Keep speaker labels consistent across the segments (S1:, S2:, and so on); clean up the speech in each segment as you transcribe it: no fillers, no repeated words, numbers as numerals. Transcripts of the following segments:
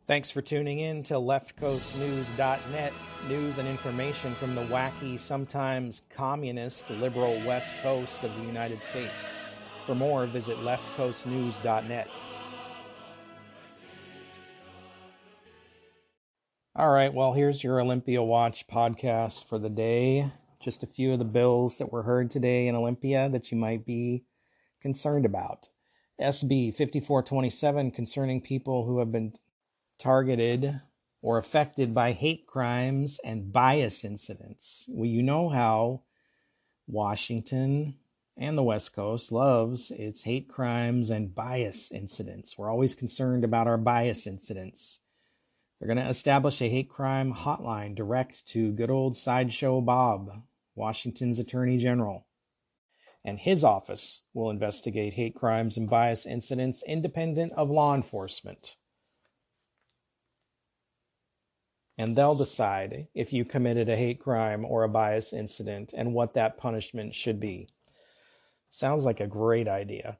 S1: Thanks for tuning in to leftcoastnews.net, news and information from the wacky, sometimes communist, liberal West Coast of the United States. For more, visit leftcoastnews.net. All right, well, here's your Olympia Watch podcast for the day. Just a few of the bills that were heard today in Olympia that you might be concerned about. SB 5427, concerning people who have been targeted or affected by hate crimes and bias incidents. Well, you know how Washington and the West Coast loves its hate crimes and bias incidents. We're always concerned about our bias incidents. They're going to establish a hate crime hotline direct to good old Sideshow Bob, Washington's Attorney General. And his office will investigate hate crimes and bias incidents independent of law enforcement. And they'll decide if you committed a hate crime or a bias incident and what that punishment should be. Sounds like a great idea.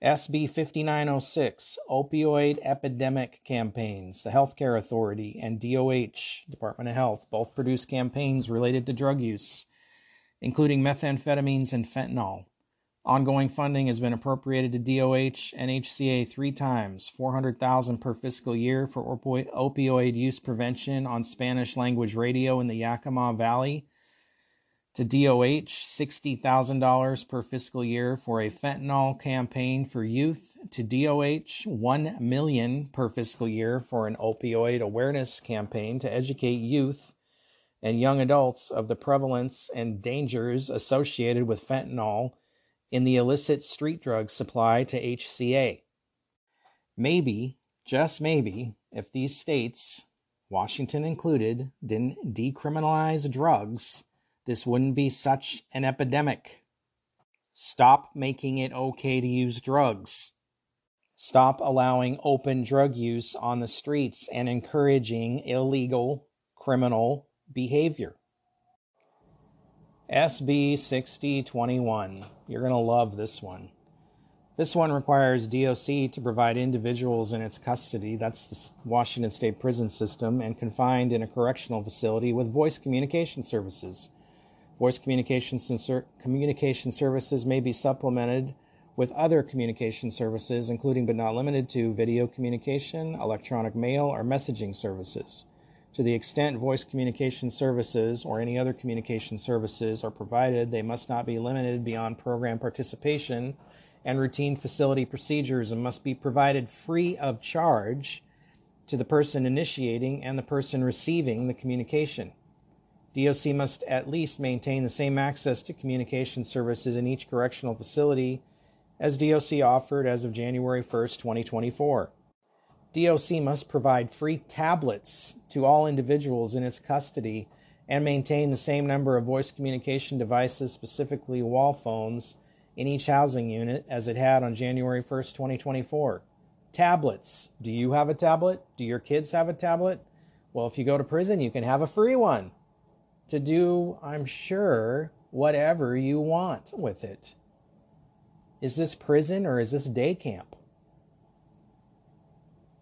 S1: SB 5906, opioid epidemic campaigns. The Healthcare Authority and DOH, Department of Health, both produce campaigns related to drug use, including methamphetamines and fentanyl. Ongoing funding has been appropriated to DOH and HCA 3 times, $400,000 per fiscal year for opioid use prevention on Spanish language radio in the Yakima Valley. To DOH, $60,000 per fiscal year for a fentanyl campaign for youth. To DOH, $1 million per fiscal year for an opioid awareness campaign to educate youth and young adults of the prevalence and dangers associated with fentanyl in the illicit street drug supply to HCA. Maybe, just maybe, if these states, Washington included, didn't decriminalize drugs, this wouldn't be such an epidemic. Stop making it okay to use drugs. Stop allowing open drug use on the streets and encouraging illegal criminal behavior. SB 6021. You're going to love this one. This one requires DOC to provide individuals in its custody, that's the Washington State prison system, and confined in a correctional facility with voice communication services. Voice communication services may be supplemented with other communication services, including but not limited to video communication, electronic mail, or messaging services. To the extent voice communication services or any other communication services are provided, they must not be limited beyond program participation and routine facility procedures, and must be provided free of charge to the person initiating and the person receiving the communication. DOC must at least maintain the same access to communication services in each correctional facility as DOC offered as of January 1st, 2024. DOC must provide free tablets to all individuals in its custody and maintain the same number of voice communication devices, specifically wall phones, in each housing unit as it had on January 1st, 2024. Tablets. Do you have a tablet? Do your kids have a tablet? Well, if you go to prison, you can have a free one to do, I'm sure, whatever you want with it. Is this prison or is this day camp?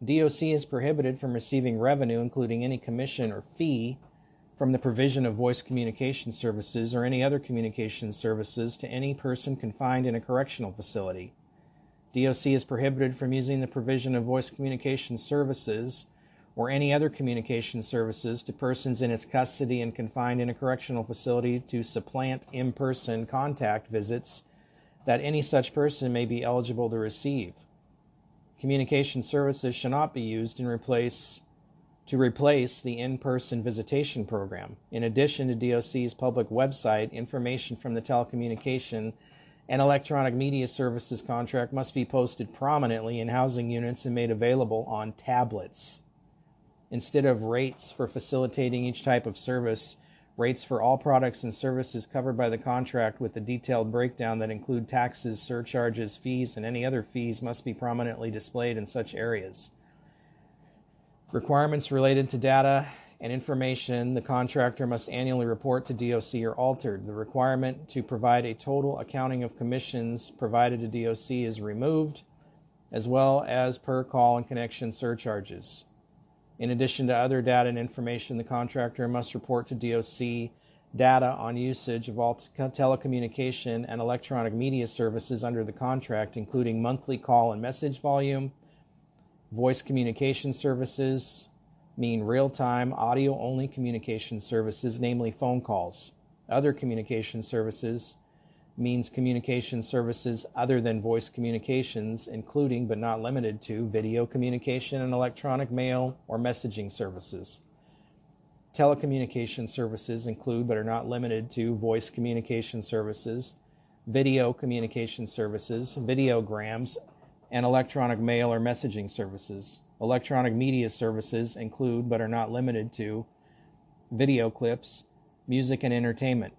S1: DOC is prohibited from receiving revenue, including any commission or fee, from the provision of voice communication services or any other communication services to any person confined in a correctional facility. DOC is prohibited from using the provision of voice communication services or any other communication services to persons in its custody and confined in a correctional facility to supplant in-person contact visits that any such person may be eligible to receive. Communication services shall not be used to replace the in-person visitation program. In addition to DOC's public website, information from the telecommunication and electronic media services contract must be posted prominently in housing units and made available on tablets. Instead of rates for facilitating each type of service, rates for all products and services covered by the contract with a detailed breakdown that include taxes, surcharges, fees, and any other fees must be prominently displayed in such areas. Requirements related to data and information the contractor must annually report to DOC are altered. The requirement to provide a total accounting of commissions provided to DOC is removed. as well as per call and connection surcharges. In addition to other data and information, the contractor must report to DOC data on usage of all telecommunication and electronic media services under the contract, including monthly call and message volume, voice communication services, mean real-time audio-only communication services, namely phone calls. Other communication services means communication services other than voice communications, including but not limited to video communication and electronic mail or messaging services. Telecommunication services include but are not limited to voice communication services, video communication services, videograms, and electronic mail or messaging services. Electronic media services include but are not limited to video clips, music, and entertainment.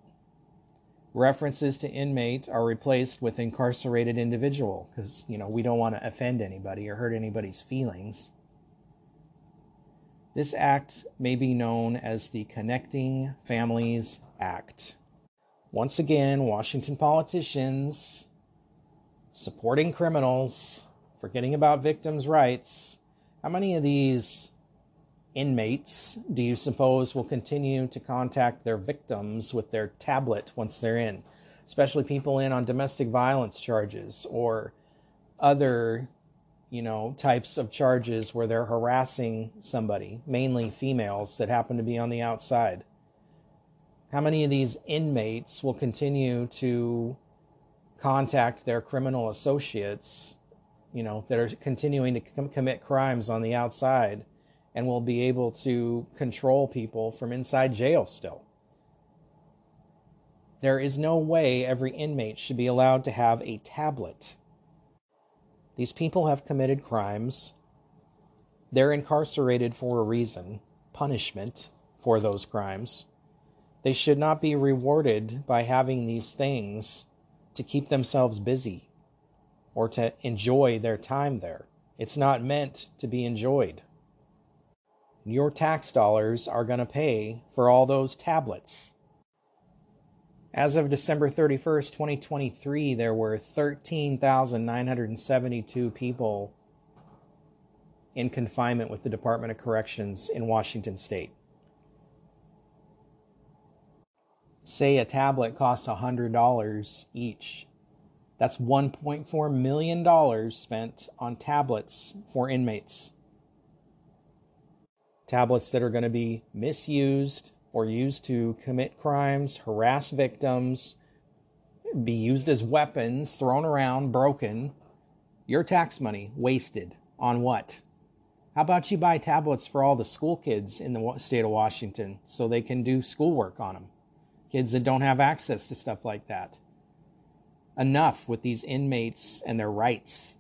S1: References to inmate are replaced with incarcerated individual because, we don't want to offend anybody or hurt anybody's feelings. This act may be known as the Connecting Families Act. Once again, Washington politicians supporting criminals, forgetting about victims' rights. How many of these inmates do you suppose will continue to contact their victims with their tablet once they're in? Especially people in on domestic violence charges or other, types of charges where they're harassing somebody, mainly females that happen to be on the outside. How many of these inmates will continue to contact their criminal associates, that are continuing to commit crimes on the outside, and will be able to control people from inside jail still? There is no way every inmate should be allowed to have a tablet. These people have committed crimes. They're incarcerated for a reason, punishment for those crimes. They should not be rewarded by having these things to keep themselves busy or to enjoy their time there. It's not meant to be enjoyed. Your tax dollars are going to pay for all those tablets. As of December 31st, 2023, there were 13,972 people in confinement with the Department of Corrections in Washington State. Say a tablet costs $100 each. That's $1.4 million spent on tablets for inmates. Tablets that are going to be misused or used to commit crimes, harass victims, be used as weapons, thrown around, broken. Your tax money wasted on what? How about you buy tablets for all the school kids in the state of Washington so they can do schoolwork on them? Kids that don't have access to stuff like that. Enough with these inmates and their rights.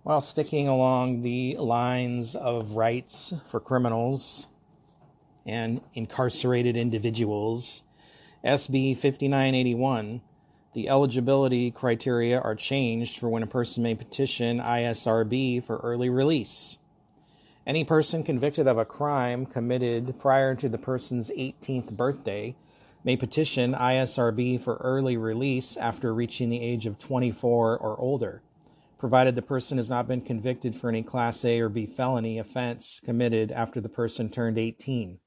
S1: While sticking along the lines of rights for criminals and incarcerated individuals, SB 5981, the eligibility criteria are changed for when a person may petition ISRB for early release. Any person convicted of a crime committed prior to the person's 18th birthday may petition ISRB for early release after reaching the age of 24 or older, provided the person has not been convicted for any Class A or B felony offense committed after the person turned 18.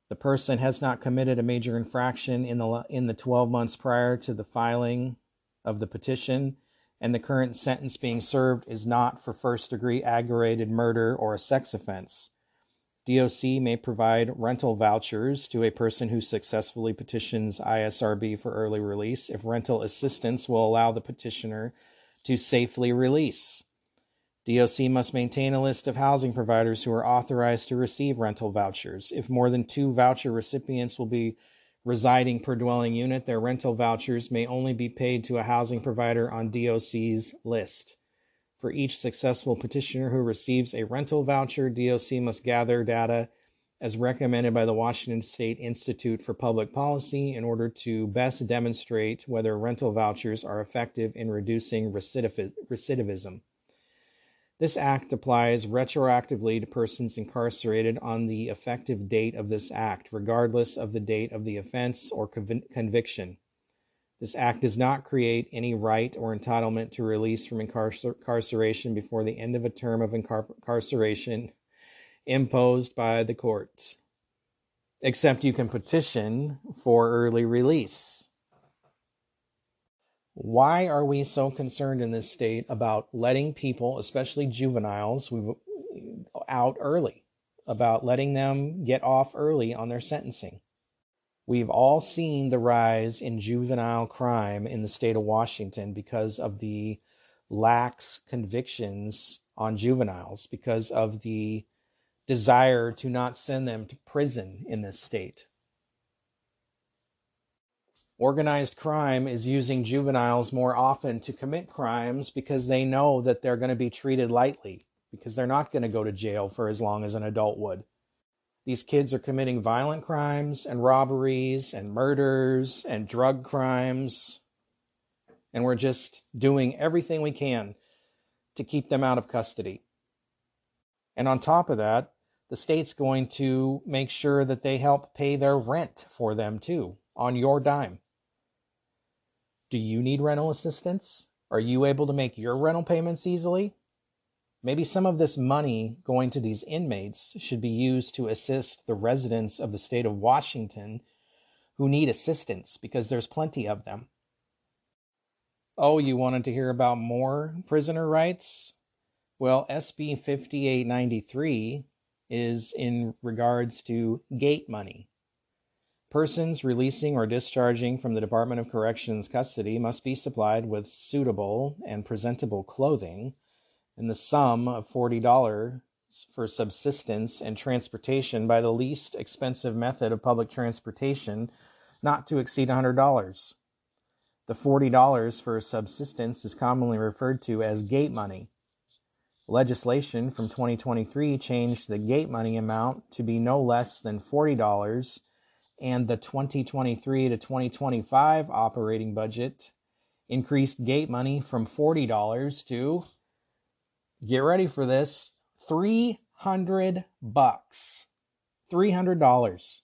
S1: The person has not committed a major infraction in the 12 months prior to the filing of the petition, and the current sentence being served is not for first-degree aggravated murder or a sex offense. DOC may provide rental vouchers to a person who successfully petitions ISRB for early release if rental assistance will allow the petitioner to safely release. DOC must maintain a list of housing providers who are authorized to receive rental vouchers. If more than 2 voucher recipients will be residing per dwelling unit, their rental vouchers may only be paid to a housing provider on DOC's list. For each successful petitioner who receives a rental voucher, DOC must gather data as recommended by the Washington State Institute for Public Policy in order to best demonstrate whether rental vouchers are effective in reducing recidivism. This act applies retroactively to persons incarcerated on the effective date of this act, regardless of the date of the offense or conviction. This act does not create any right or entitlement to release from incarceration before the end of a term of incarceration imposed by the courts, except you can petition for early release. Why are we so concerned in this state about letting people, especially juveniles, out early, about letting them get off early on their sentencing? We've all seen the rise in juvenile crime in the state of Washington because of the lax convictions on juveniles, because of the desire to not send them to prison in this state. Organized crime is using juveniles more often to commit crimes because they know that they're going to be treated lightly, because they're not going to go to jail for as long as an adult would. These kids are committing violent crimes and robberies and murders and drug crimes, and we're just doing everything we can to keep them out of custody. And on top of that, the state's going to make sure that they help pay their rent for them too, on your dime. Do you need rental assistance? Are you able to make your rental payments easily? Maybe some of this money going to these inmates should be used to assist the residents of the state of Washington who need assistance, because there's plenty of them. Oh, you wanted to hear about more prisoner rights? Well, SB 5893 is in regards to gate money. Persons releasing or discharging from the Department of Corrections custody must be supplied with suitable and presentable clothing in the sum of $40 for subsistence and transportation by the least expensive method of public transportation, not to exceed $100. The $40 for subsistence is commonly referred to as gate money. Legislation from 2023 changed the gate money amount to be no less than $40, and the 2023 to 2025 operating budget increased gate money from $40 to, get ready for this, $300. $300.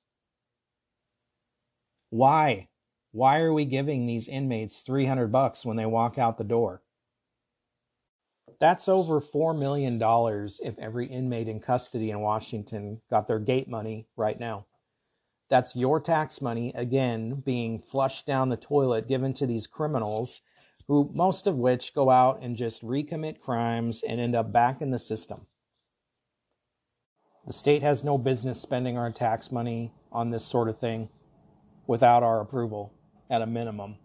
S1: Why? Why are we giving these inmates $300 when they walk out the door? That's over $4 million if every inmate in custody in Washington got their gate money right now. That's your tax money, again, being flushed down the toilet, given to these criminals, who most of which go out and just recommit crimes and end up back in the system. The state has no business spending our tax money on this sort of thing without our approval, at a minimum.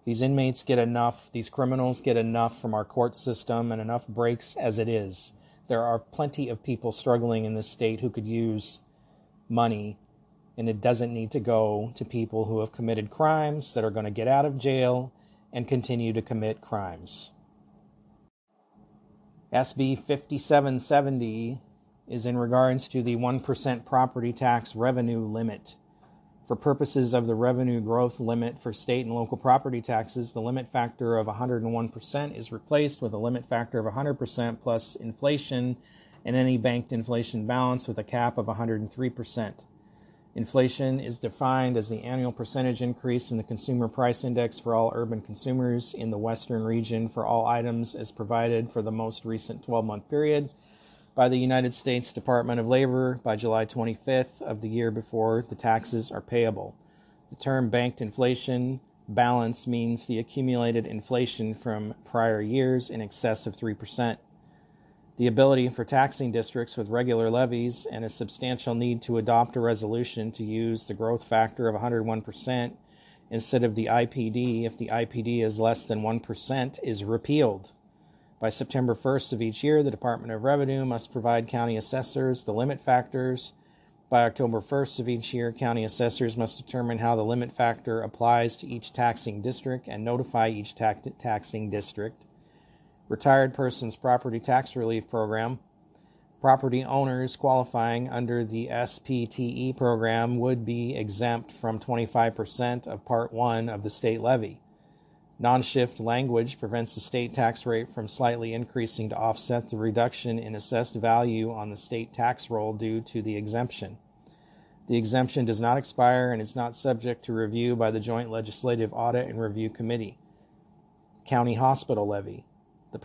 S1: These inmates get enough, these criminals get enough from our court system and enough breaks as it is. There are plenty of people struggling in this state who could use money, and it doesn't need to go to people who have committed crimes that are going to get out of jail and continue to commit crimes. SB 5770 is in regards to the 1% property tax revenue limit. For purposes of the revenue growth limit for state and local property taxes, the limit factor of 101% is replaced with a limit factor of 100% plus inflation and any banked inflation balance with a cap of 103%. Inflation is defined as the annual percentage increase in the consumer price index for all urban consumers in the western region for all items as provided for the most recent 12-month period by the United States Department of Labor by July 25th of the year before the taxes are payable. The term banked inflation balance means the accumulated inflation from prior years in excess of 3%. The ability for taxing districts with regular levies and a substantial need to adopt a resolution to use the growth factor of 101% instead of the IPD if the IPD is less than 1% is repealed. By September 1st of each year, the Department of Revenue must provide county assessors the limit factors. By October 1st of each year, county assessors must determine how the limit factor applies to each taxing district and notify each taxing district. Retired Persons Property Tax Relief Program. Property owners qualifying under the SPTE program would be exempt from 25% of Part 1 of the state levy. Non-shift language prevents the state tax rate from slightly increasing to offset the reduction in assessed value on the state tax roll due to the exemption. The exemption does not expire and is not subject to review by the Joint Legislative Audit and Review Committee. County Hospital Levy. The